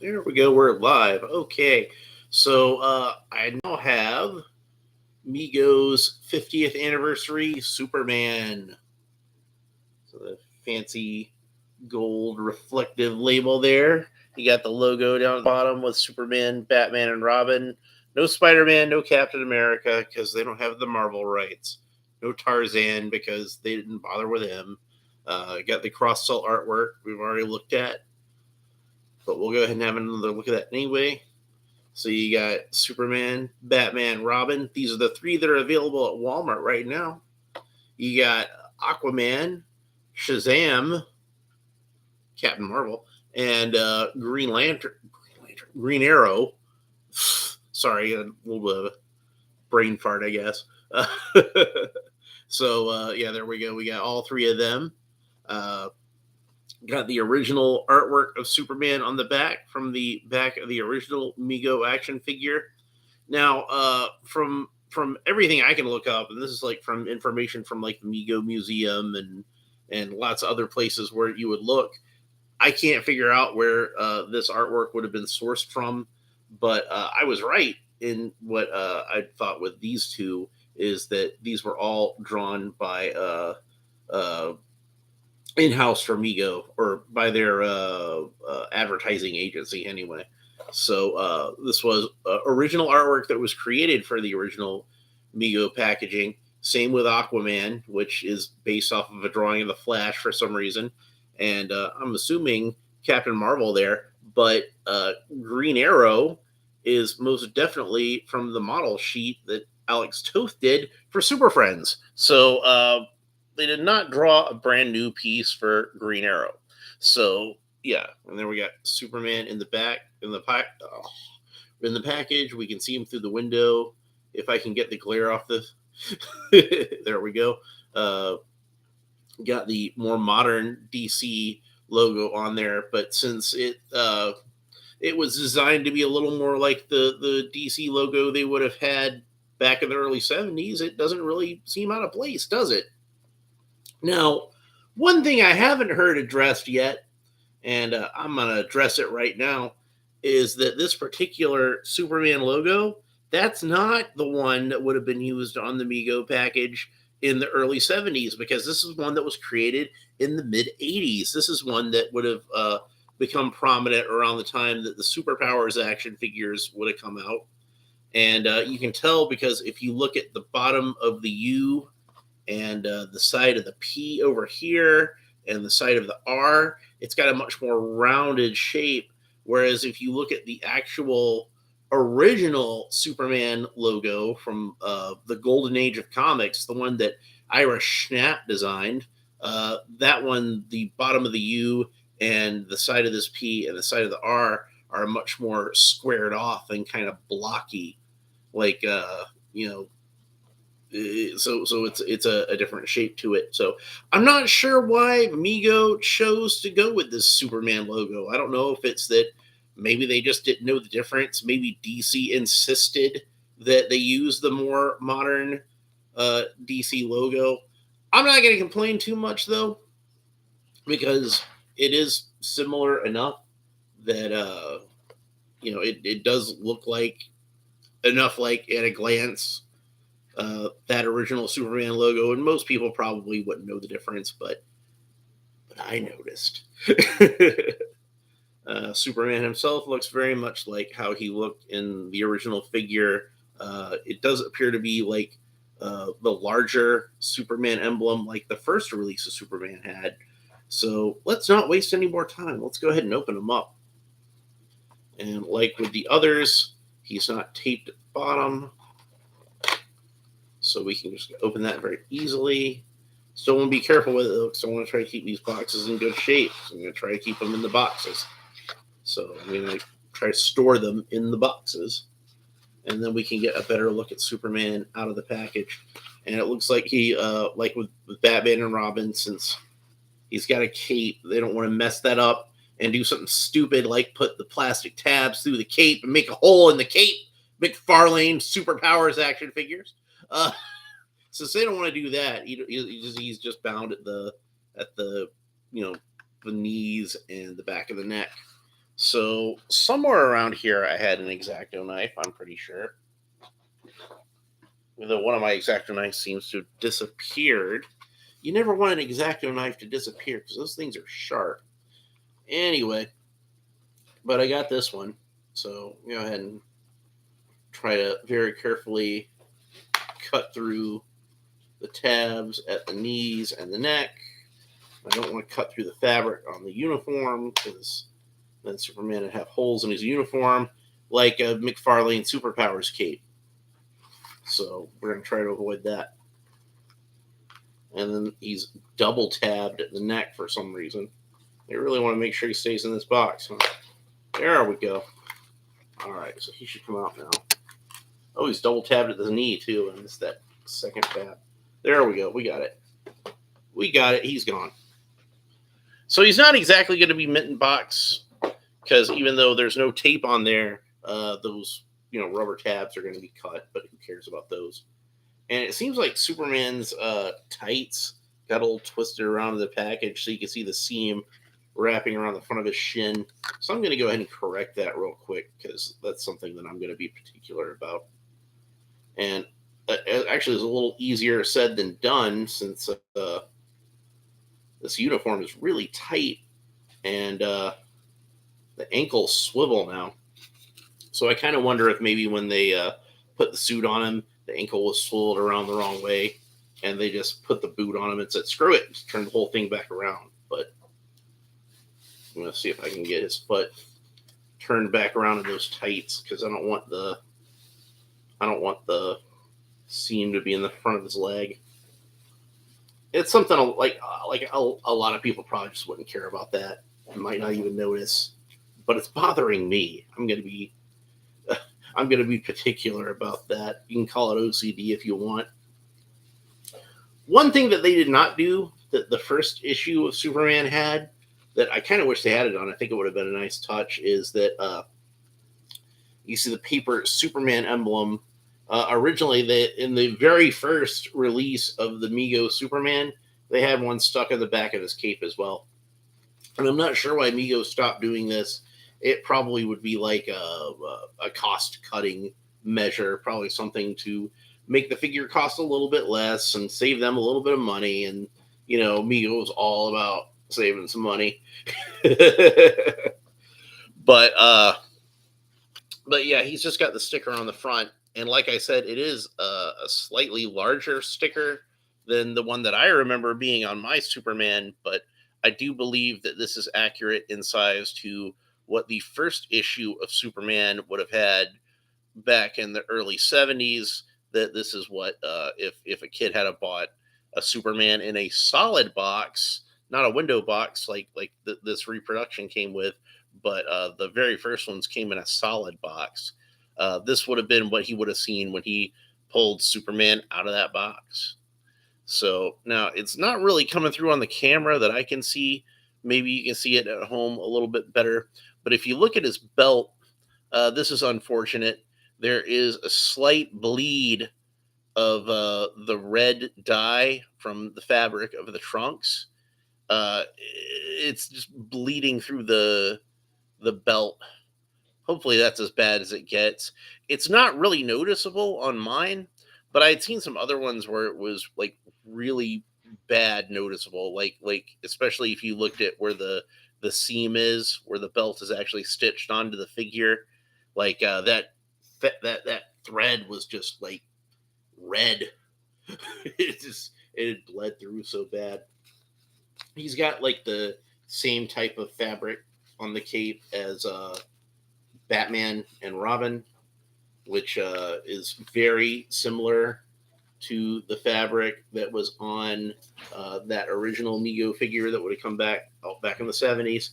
There we go. We're live. Okay. So I now have Mego's 50th anniversary Superman. So the fancy gold reflective label there. You got the logo down at the bottom with Superman, Batman, and Robin. No Spider Man, no Captain America because they don't have the Marvel rights. No Tarzan because they didn't bother with him. Got the cross salt artwork we've already looked at, but we'll go ahead and have another look at that anyway. So you got Superman, Batman, Robin. These are the three that are available at Walmart right now. You got Aquaman, Shazam, Captain Marvel, and Green Arrow. Sorry, a little bit of a brain fart, I guess. Yeah, there we go. We got all three of them. Uh, got the original artwork of Superman on the back from the back of the original Mego action figure. Now, from everything I can look up, and this is like from information from like the Mego Museum and lots of other places where you would look. I can't figure out where this artwork would have been sourced from, but I was right in what I thought with these two is that these were all drawn by uh, in-house for Mego or by their advertising agency anyway. So this was original artwork that was created for the original Mego packaging. Same with Aquaman, which is based off of a drawing of the Flash for some reason, and I'm assuming Captain Marvel there. But Green Arrow is most definitely from the model sheet that Alex Toth did for Super Friends. So they did not draw a brand new piece for Green Arrow. So yeah, and then we got Superman in the back in the package. We can see him through the window. If I can get the glare off this, there we go. Got the more modern DC logo on there, but since it was designed to be a little more like the DC logo they would have had back in the early 70s, it doesn't really seem out of place, does it? Now, one thing I haven't heard addressed yet, and I'm going to address it right now, is that this particular Superman logo, that's not the one that would have been used on the Mego package in the early 70s, because this is one that was created in the mid 80s. This is one that would have become prominent around the time that the Superpowers action figures would have come out. And you can tell because if you look at the bottom of the U and the side of the P over here and the side of the R, it's got a much more rounded shape. Whereas if you look at the actual original Superman logo from the golden age of comics, the one that Ira Schnapp designed, that one, the bottom of the U and the side of this P and the side of the R are much more squared off and kind of blocky, like you know, so it's a different shape to it. So I'm not sure why Mego chose to go with this Superman logo. I don't know if it's that maybe they just didn't know the difference. Maybe DC insisted that they use the more modern DC logo. I'm not going to complain too much though, because it is similar enough that it does look like enough like at a glance that original Superman logo, and most people probably wouldn't know the difference, but I noticed. Superman himself looks very much like how he looked in the original figure. It does appear to be like the larger Superman emblem, like the first release of Superman had. So let's not waste any more time. Let's go ahead and open them up. And like with the others, he's not taped at the bottom, so we can just open that very easily. Still want to be careful with it though, because I want to try to keep these boxes in good shape. So I'm going to try to keep them in the boxes. So I'm going to try to store them in the boxes, and then we can get a better look at Superman out of the package. And it looks like he, like with Batman and Robin, since he's got a cape, they don't want to mess that up and do something stupid like put the plastic tabs through the cape and make a hole in the cape. McFarlane Superpowers action figures. Since they don't want to do that, he's just bound at the you know the knees, and the back of the neck. So somewhere around here, I had an X-Acto knife. I'm pretty sure. Though one of my X-Acto knives seems to have disappeared. You never want an X-Acto knife to disappear because those things are sharp. Anyway, but I got this one, so go ahead and try to very carefully cut through the tabs at the knees and the neck. I don't want to cut through the fabric on the uniform because then Superman would have holes in his uniform like a McFarlane Superpowers cape. So we're going to try to avoid that. And then he's double tabbed at the neck for some reason. They really want to make sure he stays in this box. Huh? There we go. All right, so he should come out now. Oh, he's double tabbed at the knee too, and it's that second tab. There we go. We got it. We got it. He's gone. So he's not exactly going to be mitten box because even though there's no tape on there, those rubber tabs are going to be cut. But who cares about those? And it seems like Superman's tights got a little twisted around the package, so you can see the seam wrapping around the front of his shin. So I'm going to go ahead and correct that real quick because that's something that I'm going to be particular about. And actually, it's a little easier said than done since this uniform is really tight and the ankles swivel now. So I kind of wonder if maybe when they put the suit on him, the ankle was swiveled around the wrong way and they just put the boot on him and said, screw it, just turn the whole thing back around. But I'm going to see if I can get his foot turned back around in those tights because I don't want the seam to be in the front of his leg. It's something like a lot of people probably just wouldn't care about that. I might not even notice, but it's bothering me. I'm going to be particular about that. You can call it OCD if you want. One thing that they did not do that the first issue of Superman had that I kind of wish they had it on, I think it would have been a nice touch, is that you see the paper Superman emblem. Originally, in the very first release of the Mego Superman, they had one stuck in the back of his cape as well. And I'm not sure why Mego stopped doing this. It probably would be like a cost-cutting measure, probably something to make the figure cost a little bit less and save them a little bit of money. And, Mego was all about saving some money. But yeah, he's just got the sticker on the front. And like I said, it is a slightly larger sticker than the one that I remember being on my Superman. But I do believe that this is accurate in size to what the first issue of Superman would have had back in the early 70s. That this is what, if a kid had bought a Superman in a solid box, not a window box like this reproduction came with, but the very first ones came in a solid box. This would have been what he would have seen when he pulled Superman out of that box. So now it's not really coming through on the camera that I can see. Maybe you can see it at home a little bit better. But if you look at his belt, this is unfortunate. There is a slight bleed of the red dye from the fabric of the trunks. It's just bleeding through the belt. Hopefully that's as bad as it gets. It's not really noticeable on mine, but I had seen some other ones where it was like really bad noticeable, like especially if you looked at where the seam is, where the belt is actually stitched onto the figure, like that thread was just like red. It had bled through so bad. He's got like the same type of fabric on the cape as Batman and Robin, which is very similar to the fabric that was on that original Mego figure that would have come back in the 70s.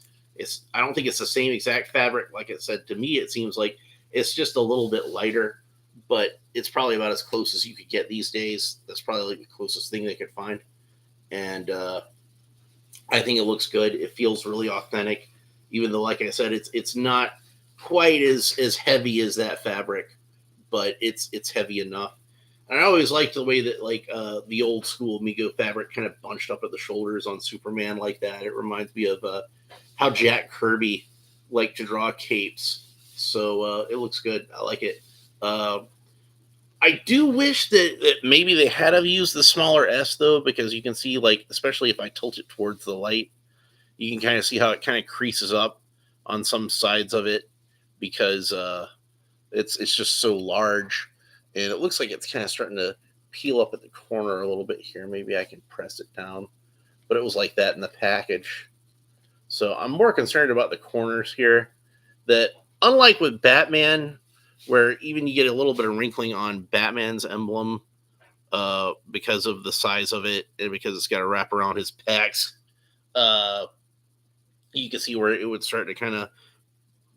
I don't think it's the same exact fabric. Like I said, to me, it seems like it's just a little bit lighter, but it's probably about as close as you could get these days. That's probably like the closest thing they could find. And I think it looks good. It feels really authentic, even though, like I said, it's not quite as heavy as that fabric, but it's heavy enough. And I always liked the way that like the old school Mego fabric kind of bunched up at the shoulders on Superman like that. It reminds me of how Jack Kirby liked to draw capes. So it looks good. I like it. Uh, I do wish that maybe they had have used the smaller S though, because you can see like, especially if I tilt it towards the light, you can kind of see how it kind of creases up on some sides of it because it's just so large, and it looks like it's kind of starting to peel up at the corner a little bit here. Maybe I can press it down, but it was like that in the package. So I'm more concerned about the corners here. That unlike with Batman, where even you get a little bit of wrinkling on Batman's emblem because of the size of it and because it's got to wrap around his pecs. Uh, you can see where it would start to kind of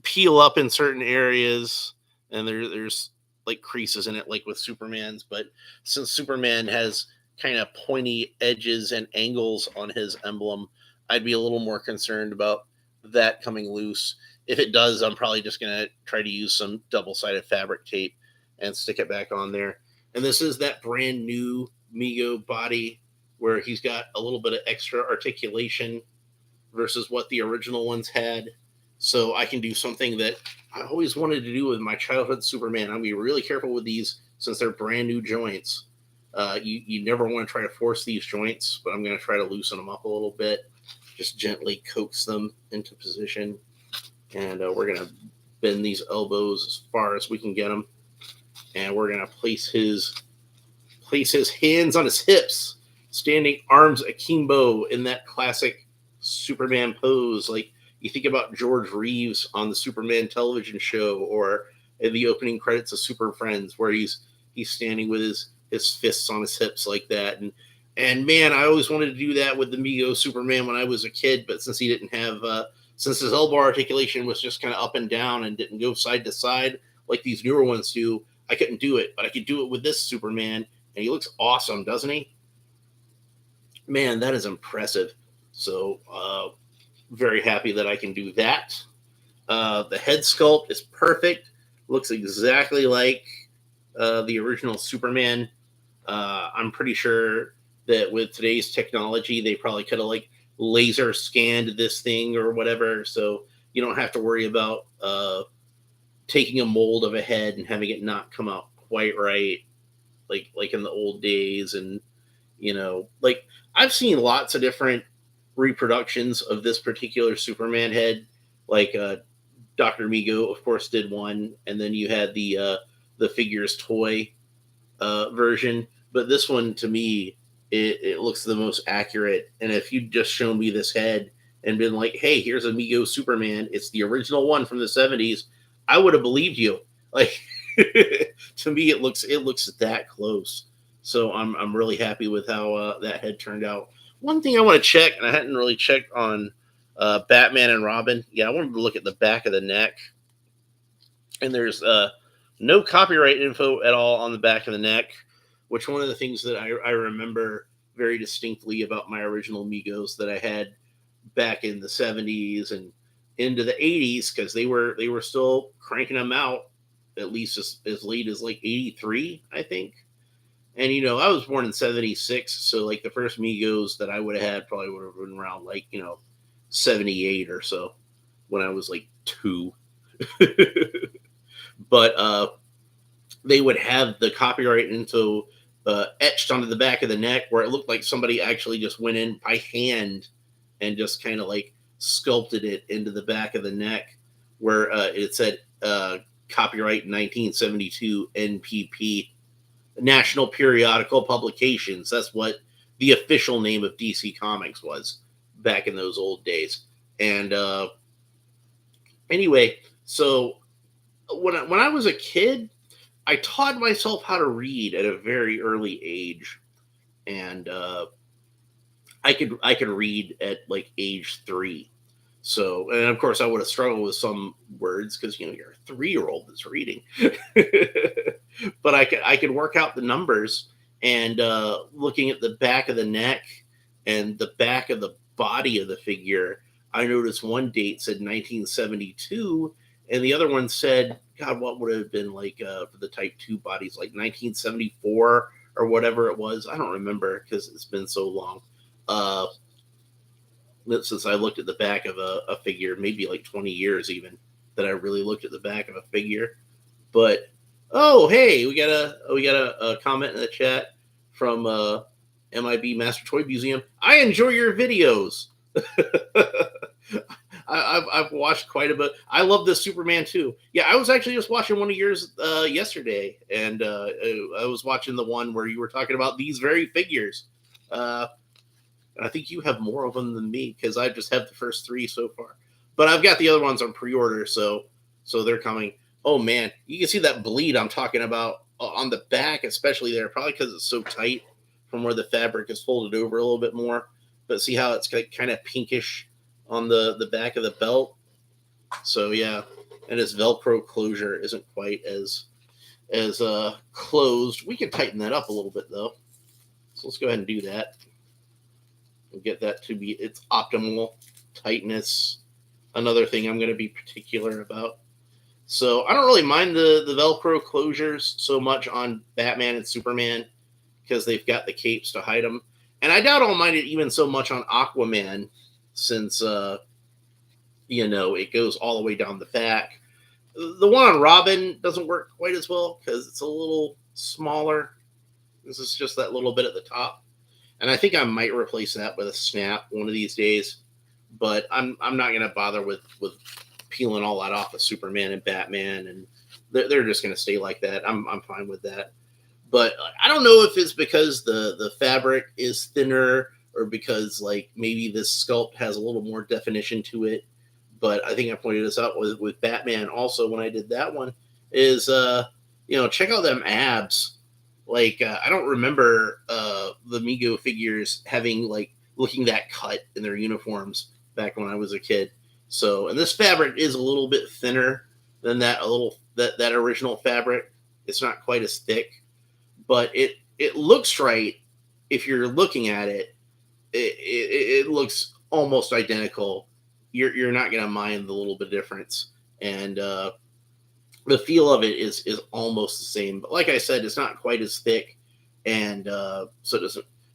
peel up in certain areas, and there's like creases in it, like with Superman's. But since Superman has kind of pointy edges and angles on his emblem, I'd be a little more concerned about that coming loose. If it does, I'm probably just gonna try to use some double-sided fabric tape and stick it back on there. And this is that brand new Mego body where he's got a little bit of extra articulation versus what the original ones had. So I can do something that I always wanted to do with my childhood Superman. I'm gonna be really careful with these since they're brand new joints. You never want to try to force these joints, but I'm going to try to loosen them up a little bit. Just gently coax them into position, and we're going to bend these elbows as far as we can get them, and we're going to place his hands on his hips, standing arms akimbo in that classic Superman pose. Like you think about George Reeves on the Superman television show, or in the opening credits of Super Friends, where he's standing with his fists on his hips like that. And man, I always wanted to do that with the Mego Superman when I was a kid, but since he didn't have since his elbow articulation was just kind of up and down and didn't go side to side like these newer ones do, I couldn't do it. But I could do it with this Superman, and he looks awesome, doesn't he? Man, that is impressive. So very happy that I can do that. The head sculpt is perfect. Looks exactly like the original Superman. I'm pretty sure that with today's technology, they probably could have like laser scanned this thing or whatever, so you don't have to worry about taking a mold of a head and having it not come out quite right, like in the old days. And like I've seen lots of different reproductions of this particular Superman head. Like Dr. Mego, of course, did one, and then you had the figures toy version. But this one, to me, it looks the most accurate. And if you'd just shown me this head and been like, "Hey, here's a Mego Superman. It's the original one from the '70s," I would have believed you. Like to me, it looks that close. So I'm really happy with how that head turned out. One thing I want to check, and I hadn't really checked on Batman and Robin. Yeah, I wanted to look at the back of the neck, and there's no copyright info at all on the back of the neck, which one of the things that I remember very distinctly about my original Migos that I had back in the '70s and into the '80s, because they were still cranking them out at least as late as like '83, I think. And I was born in '76, so like the first Migos that I would have had probably would have been around like '78 or so, when I was like 2. But they would have the copyright info etched onto the back of the neck, where it looked like somebody actually just went in by hand and just kind of like sculpted it into the back of the neck, where it said copyright 1972 NPP, National Periodical Publications. That's what the official name of DC Comics was back in those old days. And anyway, so when I was a kid, I taught myself how to read at a very early age, and I could read at like age 3. So, and of course, I would have struggled with some words because you're a 3-year-old that's reading, but I could work out the numbers. And looking at the back of the neck and the back of the body of the figure, I noticed one date said 1972, and the other one said, God, what would it have been like for the Type 2 bodies, like 1974 or whatever it was? I don't remember because it's been so long. Uh, since I looked at the back of a figure, maybe like 20 years even, that I really looked at the back of a figure. But oh, hey, we got a comment in the chat from MIB Master Toy Museum. I enjoy your videos. I've watched quite a bit. I love this Superman too. Yeah, I was actually just watching one of yours yesterday, and I was watching the one where you were talking about these very figures. Uh, and I think you have more of them than me because I just have the first three so far. But I've got the other ones on pre-order, so they're coming. Oh man, you can see that bleed I'm talking about on the back, especially there, probably because it's so tight from where the fabric is folded over a little bit more. But see how it's kind of pinkish on the back of the belt. So yeah, and his Velcro closure isn't quite as closed. We can tighten that up a little bit though. So let's go ahead and do that. We'll get that to be its optimal tightness. Another thing I'm going to be particular about. So I don't really mind the Velcro closures so much on Batman and Superman because they've got the capes to hide them. And I doubt I'll mind it even so much on Aquaman since, it goes all the way down the back. The one on Robin doesn't work quite as well because it's a little smaller. This is just that little bit at the top. And I think I might replace that with a snap one of these days. But I'm not going to bother with peeling all that off of Superman and Batman, and they're just going to stay like that. I'm fine with that. But I don't know if it's because the fabric is thinner or because like maybe this sculpt has a little more definition to it. But I think I pointed this out with Batman also when I did that one is check out them abs. Like I don't remember the Mego figures having like looking that cut in their uniforms back when I was a kid. So, and this fabric is a little bit thinner than that original fabric. It's not quite as thick, but it looks right if you're looking at it. It looks almost identical. You're not gonna mind the little bit difference, and the feel of it is almost the same. But like I said, it's not quite as thick, and so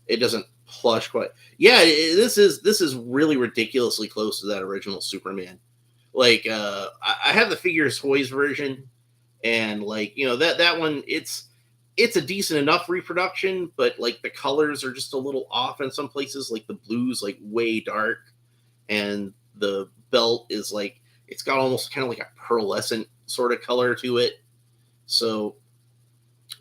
it doesn't plush quite. Yeah, this is really ridiculously close to that original Superman. Like I have the Figures Toys version, and like that one, it's a decent enough reproduction, but like the colors are just a little off in some places. Like the blue's like way dark, and the belt is like it's got almost kind of like a pearlescent sort of color to it. So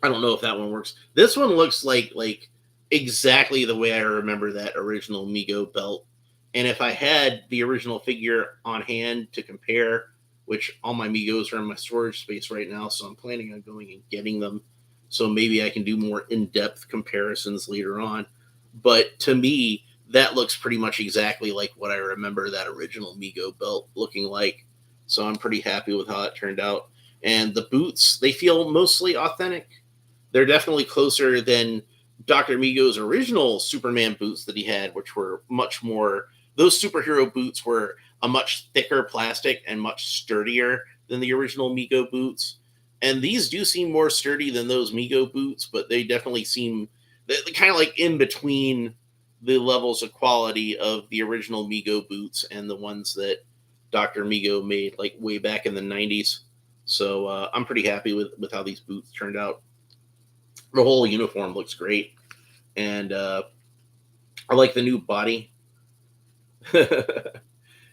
I don't know if that one works. This one looks like exactly the way I remember that original Mego belt. And if I had the original figure on hand to compare, which all my Megos are in my storage space right now, so I'm planning on going and getting them. So maybe I can do more in-depth comparisons later on. But to me, that looks pretty much exactly like what I remember that original Mego belt looking like. So I'm pretty happy with how it turned out. And the boots, they feel mostly authentic. They're definitely closer than Dr. Mego's original Superman boots that he had, which were much more, those superhero boots were a much thicker plastic and much sturdier than the original Mego boots. And these do seem more sturdy than those Mego boots, but they definitely seem they're kind of like in between the levels of quality of the original Mego boots and the ones that Dr. Mego made like way back in the 90s. So I'm pretty happy with how these boots turned out. The whole uniform looks great. And I like the new body.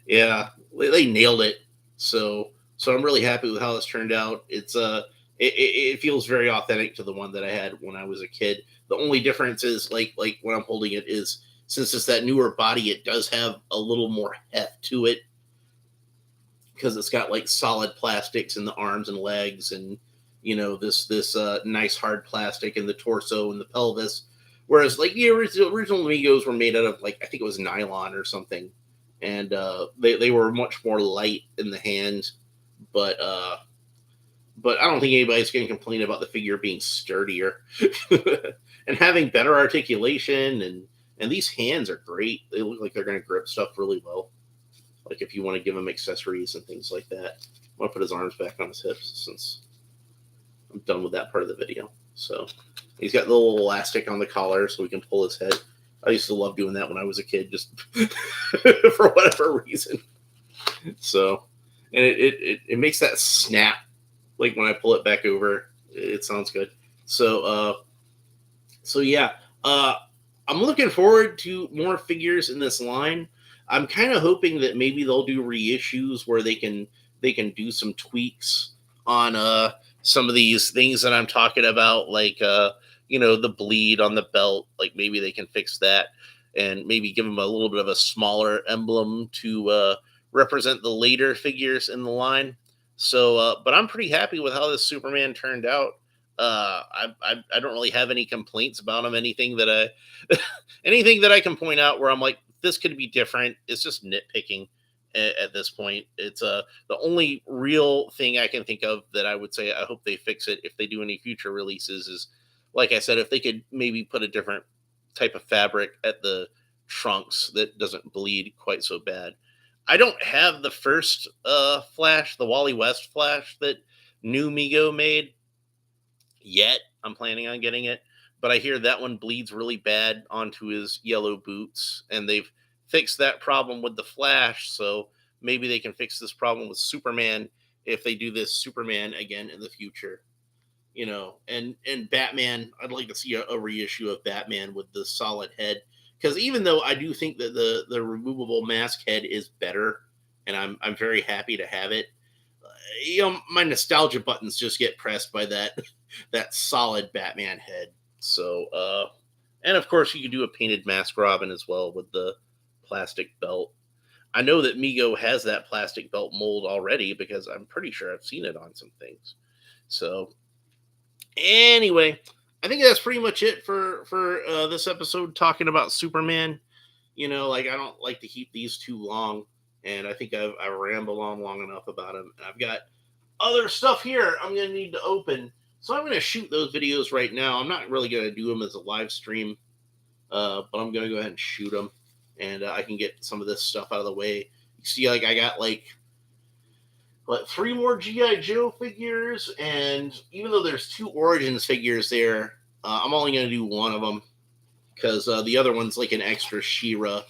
Yeah, they nailed it. So I'm really happy with how this turned out. It feels very authentic to the one that I had when I was a kid. The only difference is like when I'm holding it is since it's that newer body, it does have a little more heft to it because it's got like solid plastics in the arms and legs, and this nice hard plastic in the torso and the pelvis. Whereas like the original Migos were made out of like I think it was nylon or something, and they were much more light in the hand, but I don't think anybody's going to complain about the figure being sturdier and having better articulation, and these hands are great. They look like they're going to grip stuff really well. like if you want to give him accessories and things like that. I'm gonna put his arms back on his hips since I'm done with that part of the video. So he's got the little elastic on the collar so we can pull his head. I used to love doing that when I was a kid, just for whatever reason. So, and it makes that snap, like when I pull it back over, it sounds good. So yeah, I'm looking forward to more figures in this line. I'm kind of hoping that maybe they'll do reissues where they can do some tweaks on some of these things that I'm talking about, like the bleed on the belt. Like maybe they can fix that and maybe give them a little bit of a smaller emblem to represent the later figures in the line. So, but I'm pretty happy with how this Superman turned out. I don't really have any complaints about him. Anything that anything that I can point out where I'm like, this could be different. It's just nitpicking at this point. It's the only real thing I can think of that I would say I hope they fix it if they do any future releases is, like I said, if they could maybe put a different type of fabric at the trunks that doesn't bleed quite so bad. I don't have the first Flash, the Wally West Flash that New Mego made yet. I'm planning on getting it, but I hear that one bleeds really bad onto his yellow boots, and they've fixed that problem with the Flash, so maybe they can fix this problem with Superman if they do this Superman again in the future. And Batman, I'd like to see a reissue of Batman with the solid head, because even though I do think that the removable mask head is better, and I'm very happy to have it, my nostalgia buttons just get pressed by that solid Batman head. So, and of course, you can do a painted mask Robin as well with the plastic belt. I know that Mego has that plastic belt mold already because I'm pretty sure I've seen it on some things. So, anyway, I think that's pretty much it for this episode talking about Superman. Like I don't like to keep these too long, and I think I rambled on long enough about him. And I've got other stuff here I'm going to need to open. So I'm going to shoot those videos right now. I'm not really going to do them as a live stream, but I'm going to go ahead and shoot them, and I can get some of this stuff out of the way. You see, like I got like 3 more G.I. Joe figures, and even though there's 2 Origins figures there, I'm only going to do one of them because the other one's like an extra She-Ra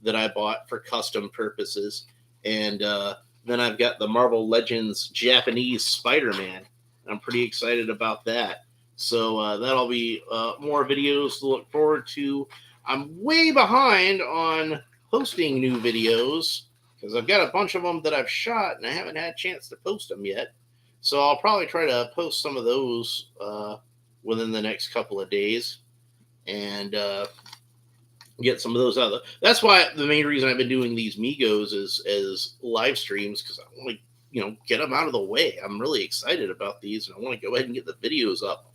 that I bought for custom purposes. And then I've got the Marvel Legends Japanese Spider-Man. I'm pretty excited about that. So that'll be more videos to look forward to. I'm way behind on posting new videos because I've got a bunch of them that I've shot and I haven't had a chance to post them yet. So I'll probably try to post some of those within the next couple of days and get some of those out. That's why the main reason I've been doing these Megos is live streams, because I want to get them out of the way. I'm really excited about these, and I want to go ahead and get the videos up.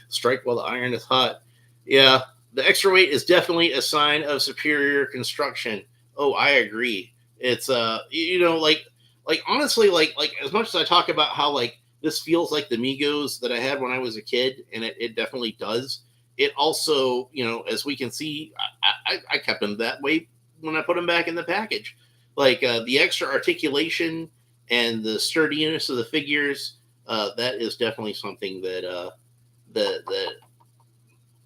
Strike while the iron is hot. Yeah, the extra weight is definitely a sign of superior construction. Oh, I agree. It's like honestly, like as much as I talk about how like this feels like the Megos that I had when I was a kid, and it definitely does. It also, as we can see, I kept them that way when I put them back in the package. Like the extra articulation and the sturdiness of the figures, that is definitely something that that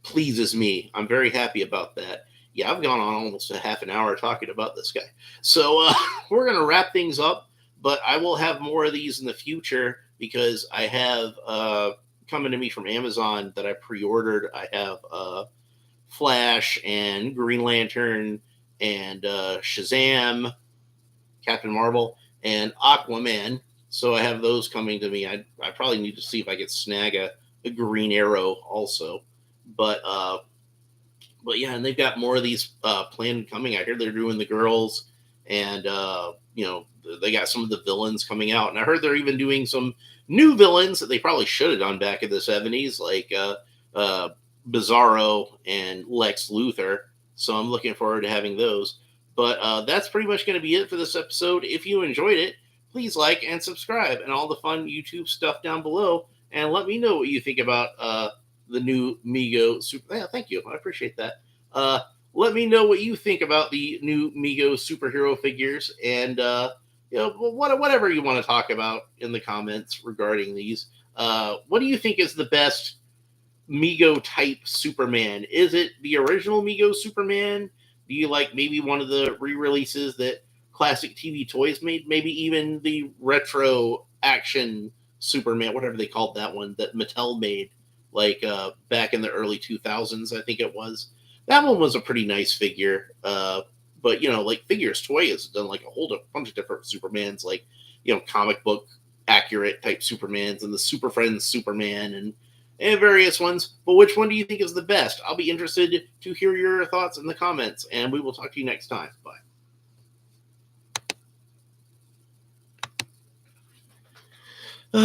pleases me. I'm very happy about that. Yeah, I've gone on almost a half an hour talking about this guy. So we're going to wrap things up, but I will have more of these in the future because I have coming to me from Amazon that I pre-ordered. I have Flash and Green Lantern and Shazam, Captain Marvel, and Aquaman. So I have those coming to me. I probably need to see if I could snag a Green Arrow also. But yeah, and they've got more of these planned coming. I heard they're doing the girls, and they got some of the villains coming out. And I heard they're even doing some new villains that they probably should have done back in the 70s, like Bizarro and Lex Luthor. So I'm looking forward to having those. But that's pretty much going to be it for this episode. If you enjoyed it, please like and subscribe and all the fun YouTube stuff down below. And let me know what you think about the new Mego Super. Yeah, thank you. I appreciate that. let me know what you think about the new Mego superhero figures, and whatever you want to talk about in the comments regarding these. What do you think is the best Mego type Superman? Is it the original Mego Superman? Do you like maybe one of the re-releases that classic TV Toys made? Maybe even the retro action Superman, whatever they called that one that Mattel made, like back in the early 2000s, I think it was. That one was a pretty nice figure. But like Figures Toy has done like a whole bunch of different Supermans, like comic book accurate type Supermans and the Super Friends Superman and various ones. But which one do you think is the best? I'll be interested to hear your thoughts in the comments, and we will talk to you next time. Bye.